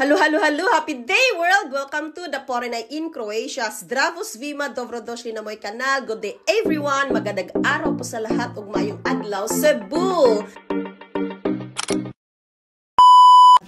Hello, hello, hello! Happy day, world! Welcome to the Porenay in Croatia. Zdravo svima, dobro došli na moj kanal. Good day, everyone! Magandang araw po sa lahat. Ug mayong adlaw, Cebu!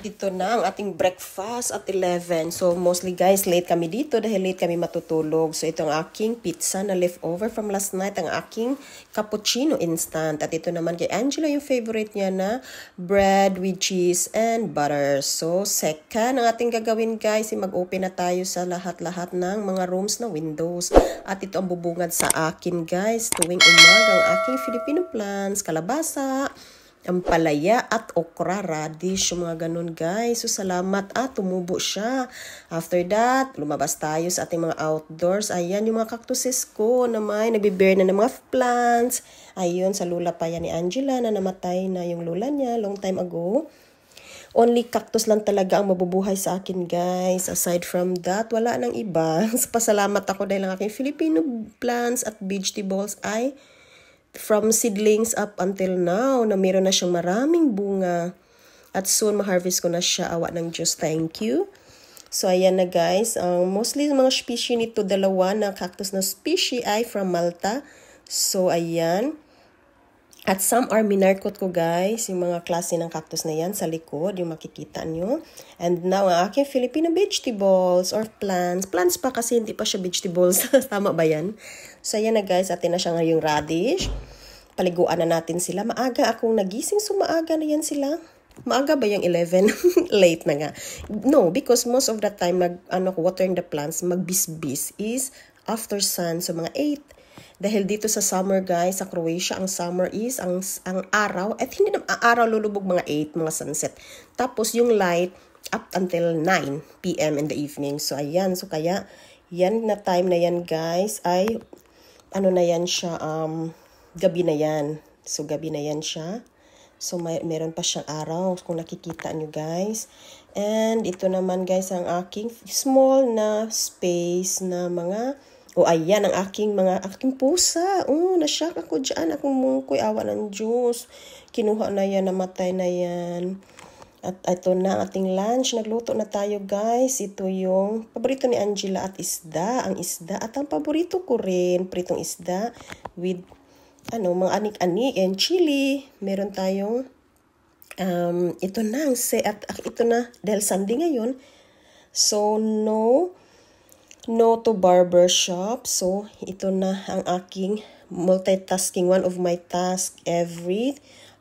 Dito na ang ating breakfast at 11. So, mostly guys, late kami dito dahil late kami matutulog. So, ito ang aking pizza na leftover from last night. Ang aking cappuccino instant. At ito naman kay Angela yung favorite niya na bread with cheese and butter. So, second, ang ating gagawin guys, mag-open na tayo sa lahat-lahat ng mga rooms na windows. At ito ang bubungad sa akin guys. Tuwing umaga ang aking Filipino plants, kalabasa, ampalaya at okra, radish, yung mga ganun guys. So salamat at tumubo siya. After that, lumabas tayo sa ating mga outdoors. Ayan yung mga cactuses ko na may nagbe-bear na ng mga plants. Ayun, sa lula pa yan ni Angela na namatay na yung lula niya long time ago. Only cactus lang talaga ang mabubuhay sa akin guys. Aside from that, wala nang iba. Pasalamat ako dahil ang aking Filipino plants at vegetables ay from seedlings up until now na meron na siyang maraming bunga. At soon ma-harvest ko na siya. Awa ng Diyos, thank you. So ayan na guys. Mostly mga species nito, dalawa na cactus na species ay from Malta. So ayan. At some are minarkot ko guys. Yung mga klase ng cactus na yan sa likod. Yung makikita nyo. And now ang aking Filipino vegetables or plants. Plants pa kasi hindi pa siya vegetables. Tama ba yan? So ayan na guys. Atin na siya ngayong radish. Paliguan na natin sila. Maaga akong nagising. So maaga na yan sila. Maaga ba yung 11? Late na nga. No, because most of the time watering the plants, magbisbis is after sun. So mga 8. Dahil dito sa summer guys, sa Croatia, ang summer is ang araw, at hindi na araw lulubog mga 8, mga sunset. Tapos yung light up until 9 p.m. in the evening. So ayan, so kaya yan na time na yan guys ay ano na yan siya, gabi na yan. So gabi na yan siya. So meron pa siyang araw kung nakikita nyo guys. And ito naman guys ang aking small na space na mga ayan ang aking pusa. Nashock ako dyan. Akong mungkoy, awa ng Diyos. Kinuha na yan, namatay na yan. At ito na ating lunch. Nagluto na tayo guys. Ito yung paborito ni Angela at isda. Ang isda at ang paborito ko rin. Pritong isda with mga anik-anik and chili. Meron tayong ito na dahil Sunday ngayon. So no to barber shop. So, ito na ang aking multitasking. One of my tasks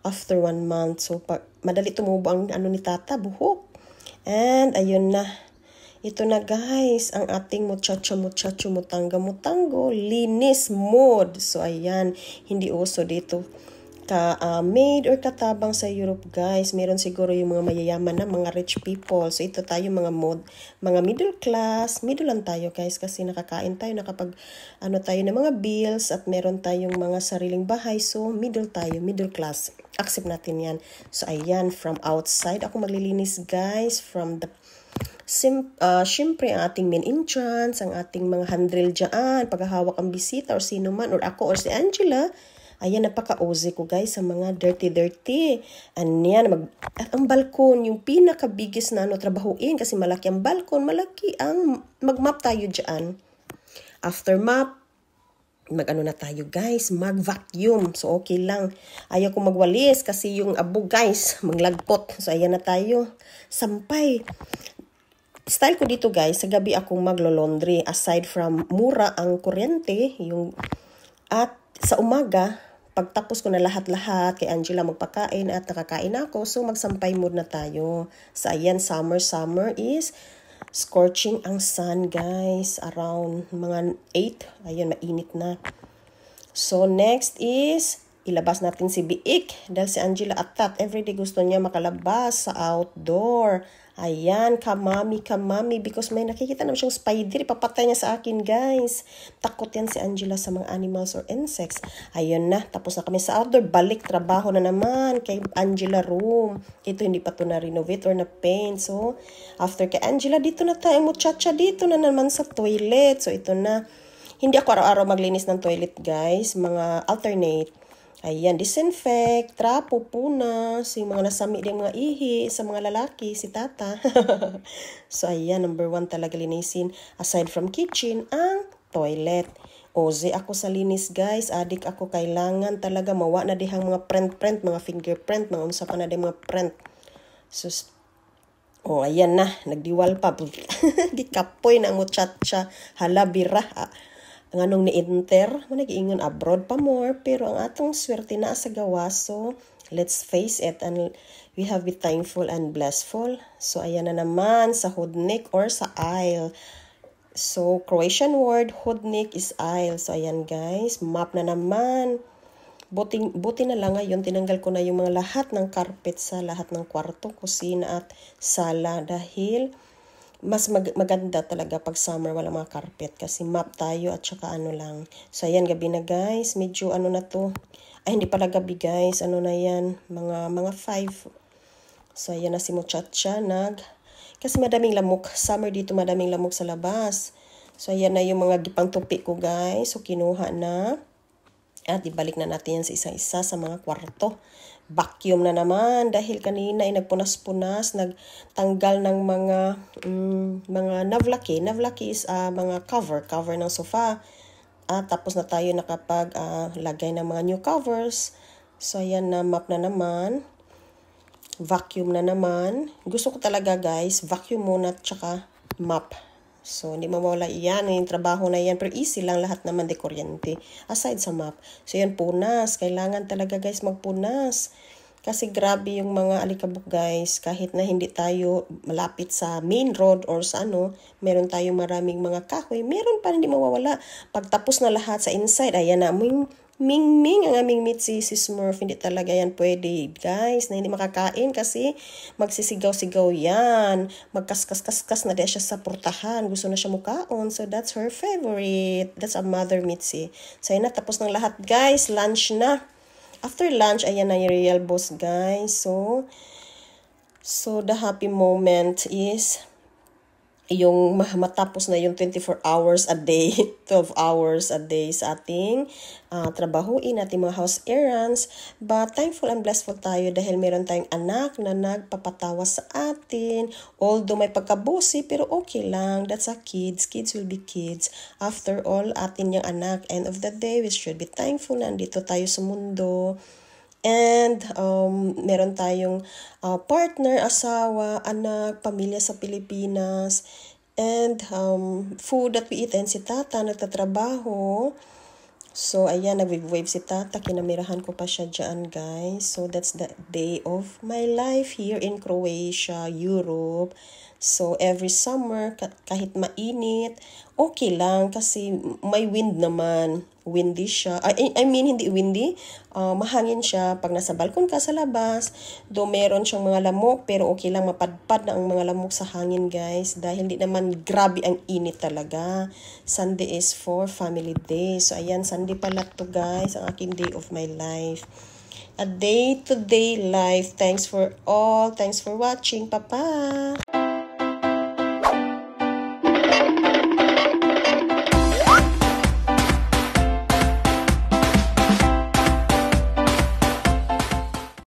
after 1 month. So, madali tumubo ang ni tata, buhok. And, ayun na. Ito na guys, ang ating muchacho, mutango, linis mode. So, ayan. Hindi uso dito maid or katabang sa Europe guys. Meron siguro yung mga mayayaman na mga rich people. So ito tayo mga middle class. Middle lang tayo guys kasi nakakain tayo, nakapag tayo ng mga bills at meron tayong mga sariling bahay. So middle tayo, middle class. Accept natin yan. So ayan, from outside ako maglilinis guys. From the syempre ang ating main entrance, ang ating mga handrel dyan, paghahawak ang bisita or sino man or ako or si Angela. Ayan, napaka-ozy ko guys sa mga dirty. At ang balkon, yung pinaka-biggest na trabahuin kasi malaki ang balkon, malaki ang mag-map tayo dyan. After map, na tayo guys, mag-vacuum. So okay lang. Ayaw ko magwalis kasi yung abo guys, maglagpot. So ayan na tayo. Sampay. Style ko dito guys, sa gabi akong maglo-laundry. Aside from mura ang kuryente, at sa umaga, pagtapos ko na lahat-lahat, kay Angela magpakain at nakakain ako, so magsampay mood na tayo. So ayan, summer is scorching ang sun guys, around mga 8, ayun, mainit na. So next is, ilabas natin si Biik, dahil si Angela atat, everyday gusto niya makalabas sa outdoor. Ayan, kamami, because may nakikita naman siyang spider, papatay niya sa akin guys. Takot yan si Angela sa mga animals or insects. Ayun na, tapos na kami sa outdoor, balik trabaho na naman kay Angela room. Ito hindi pa to na renovate or na paint. So, after kay Angela, dito na tayo, muchacha, dito na naman sa toilet. So, ito na. Hindi ako araw-araw maglinis ng toilet guys, mga alternate. Ayan, disinfect, trapo, punas, yung mga nasami din mga ihi sa mga lalaki, si tata. So, ayan, number 1 talaga linisin. Aside from kitchen, ang toilet. Oze ako sa linis, guys. Adik ako, kailangan talaga mawa na dihang mga print, mga fingerprint, mga unsa pa na din mga print. So, oh, ayan na, nagdiwal pa. Gikapoy na ang muchacha. Hala, bira. Ang anong ni-enter, nag-iingon abroad pa more, pero ang atong swerte na sa gawa, so let's face it, and we have be thankful and blessful. So ayan na naman sa hodnik or sa aisle. So Croatian word, hodnik is aisle. So ayan guys, map na naman. Buti na lang ngayon, tinanggal ko na yung mga lahat ng carpet sa lahat ng kwarto, kusina at sala dahil mas maganda talaga pag summer wala mga carpet kasi map tayo at saka ano lang. So ayan, gabi na guys, medyo ano na to. Ay hindi pala gabi guys, ano na yan, mga 5. So ayan na si muchacha kasi madaming lamok, summer dito madaming lamok sa labas. So ayan na yung mga gipang tupi ko guys, so kinuha na. At ibalik na natin yan sa isa-isa sa mga kwarto. Vacuum na naman dahil kanina ay nagpunas-punas, nagtanggal ng mga navlaki. Navlaki is mga cover ng sofa. At tapos na tayo nakapag lagay ng mga new covers. So ayan na, map na naman. Vacuum na naman. Gusto ko talaga guys, vacuum muna at saka map. So, hindi mawala yan. Yung trabaho na yan. Pero easy lang lahat naman de kuryente. Aside sa map. So, yan punas. Kailangan talaga guys magpunas. Kasi grabe yung mga alikabok guys. Kahit na hindi tayo malapit sa main road or sa ano, meron tayong maraming mga kahoy. Meron pa hindi mawawala. Pagtapos na lahat sa inside, ayan na. Ming ang aming meat si Smurf, hindi talaga yan pwede guys, na hindi makakain kasi magsisigaw-sigaw yan, magkaskas-kaskas na siya sa portahan, gusto na siya mukaon, so that's her favorite, that's a mother Mitzi. So yun na, tapos ng lahat guys, lunch na. After lunch, ayan na yung real boss guys, so the happy moment is yung matapos na yung 24 hours a day, 12 hours a day sa ating trabahuin, ating mga house errands. But thankful and blessful tayo dahil meron tayong anak na nagpapatawa sa atin. Although may pagkabusi, pero okay lang. That's a kids. Kids will be kids. After all, atin yung anak. End of the day, we should be thankful na andito tayo sa mundo. And meron tayong partner, asawa, anak, pamilya sa Pilipinas. And food that we eat. And si tata nagtatrabaho. So ayan, nag-wave si tata. Kinamirahan ko pa siya dyan guys. So that's the day of my life here in Croatia, Europe. So every summer, kahit mainit, okay lang kasi may wind naman. Windy siya. I mean, hindi windy. Mahangin siya pag nasa balkon ka sa labas. Do meron siyang mga lamok, pero okay lang, mapadpad na ang mga lamok sa hangin guys. Dahil hindi naman grabe ang init talaga. Sunday is for family day. So ayan, Sunday pala to guys, ang aking day of my life. A day-to-day life. Thanks for all. Thanks for watching. Papa.